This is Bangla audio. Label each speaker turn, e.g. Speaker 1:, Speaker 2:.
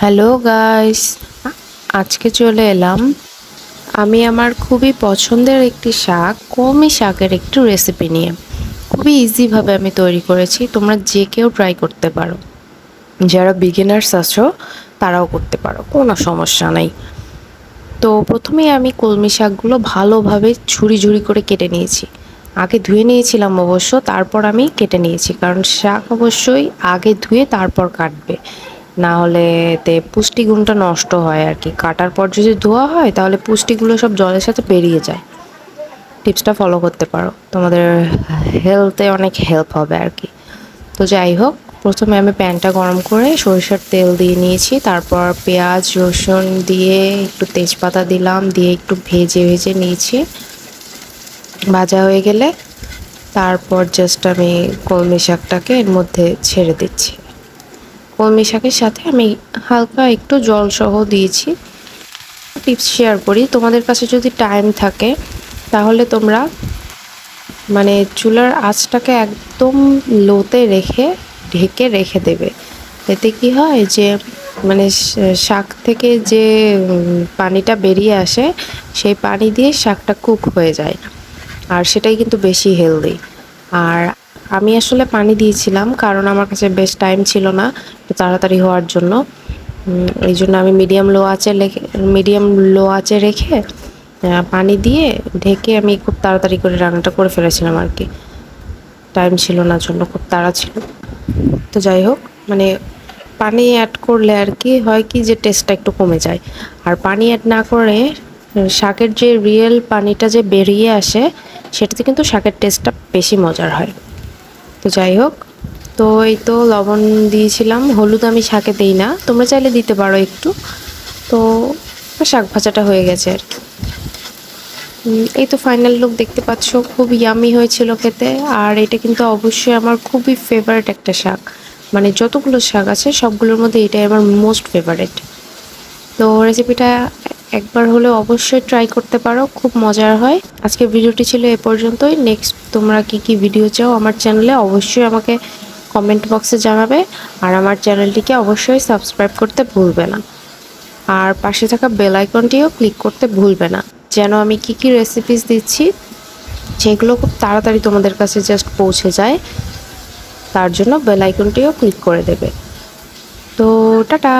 Speaker 1: হ্যালো গাইস, আজকে চলে এলাম আমি আমার খুবই পছন্দের একটি শাক, কলমি শাকের একটু রেসিপি নিয়ে। খুবই ইজিভাবে আমি তৈরি করেছি, তোমরা যে কেউ ট্রাই করতে পারো। যারা বিগিনার্স আছো তারাও করতে পারো, কোনো সমস্যা নাই। তো প্রথমেই আমি কলমি শাকগুলো ভালোভাবে ঝুরি ঝুরি করে কেটে নিয়েছি। আগে ধুয়ে নিয়েছিলাম অবশ্য, তারপর আমি কেটে নিয়েছি, কারণ শাক অবশ্যই আগে ধুয়ে তারপর কাটবে, না হলে এতে পুষ্টিগুণটা নষ্ট হয় আর কি। কাটার পর যদি ধোয়া হয় তাহলে পুষ্টিগুলো সব জলের সাথে বেরিয়ে যায়। টিপসটা ফলো করতে পারো, তোমাদের হেলথে অনেক হেল্প হবে আর কি। তো যাই হোক, প্রথমে আমি প্যানটা গরম করে সরিষার তেল দিয়ে নিয়েছি, তারপর পেঁয়াজ রসুন দিয়ে একটু তেজপাতা দিলাম, দিয়ে একটু ভেজে ভেজে নিয়েছি। ভাজা হয়ে গেলে তারপর জাস্ট আমি কলমি শাকটাকে এর মধ্যে ছেড়ে দিচ্ছি। কলমি শাকের সাথে আমি হালকা একটু জল সহ দিয়েছি। টিপস শেয়ার করি, তোমাদের কাছে যদি টাইম থাকে তাহলে তোমরা মানে চুলার আঁচটাকে একদম লোতে রেখে ঢেকে রেখে দেবে। এতে কি হয় যে মানে শাক থেকে যে পানিটা বেরিয়ে আসে, সেই পানি দিয়ে শাকটা কুক হয়ে যায়, আর সেটাই কিন্তু বেশি হেলদি। আর আমি আসলে পানি দিয়েছিলাম কারণ আমার কাছে বেশ টাইম ছিল না একটু তাড়াতাড়ি হওয়ার জন্য। এই জন্য আমি মিডিয়াম লো আঁচে রেখে পানি দিয়ে ঢেকে আমি খুব তাড়াতাড়ি করে রান্নাটা করে ফেলেছিলাম আর কি। টাইম ছিল না জন্য খুব তাড়া ছিল। তো যাই হোক, মানে পানি অ্যাড করলে আর কি হয় কি যে টেস্টটা একটু কমে যায়, আর পানি অ্যাড না করে শাকের যে রিয়েল পানিটা যে বেরিয়ে আসে সেটাতে কিন্তু শাকের টেস্টটা বেশি মজার হয়। তো যাই হোক, তো এই তো লবণ দিয়েছিলাম, হলুদ আমি শাকে দিই না, তোমরা চাইলে দিতে পারো একটু। তো শাক ভাজাটা হয়ে গেছে আর কি। এই তো ফাইনাল লুক দেখতে পাচ্ছ, খুব ইয়ামি হয়েছিল খেতে। আর এটা কিন্তু অবশ্যই আমার খুবই ফেভারিট একটা শাক, মানে যতগুলো শাক আছে সবগুলোর মধ্যে এটাই আমার মোস্ট ফেভারিট। তো রেসিপিটা একবার হলেও অবশ্যই ট্রাই করতে পারো, খুব মজার হয়। আজকের ভিডিওটি ছিল এ পর্যন্তই। নেক্সট তোমরা কি ভিডিও চাও আমার চ্যানেলে অবশ্যই আমাকে কমেন্ট বক্সে জানাবে, আর আমার চ্যানেলটিকে অবশ্যই সাবস্ক্রাইব করতে ভুলবে না, আর পাশে থাকা বেল আইকনটিও ক্লিক করতে ভুলবে না, যেন আমি কি রেসিপিস দিচ্ছি সেগুলো খুব তাড়াতাড়ি তোমাদের কাছে জাস্ট পৌঁছে যায়। তার জন্য বেল আইকনটিও ক্লিক করে দেবে। তো টাটা।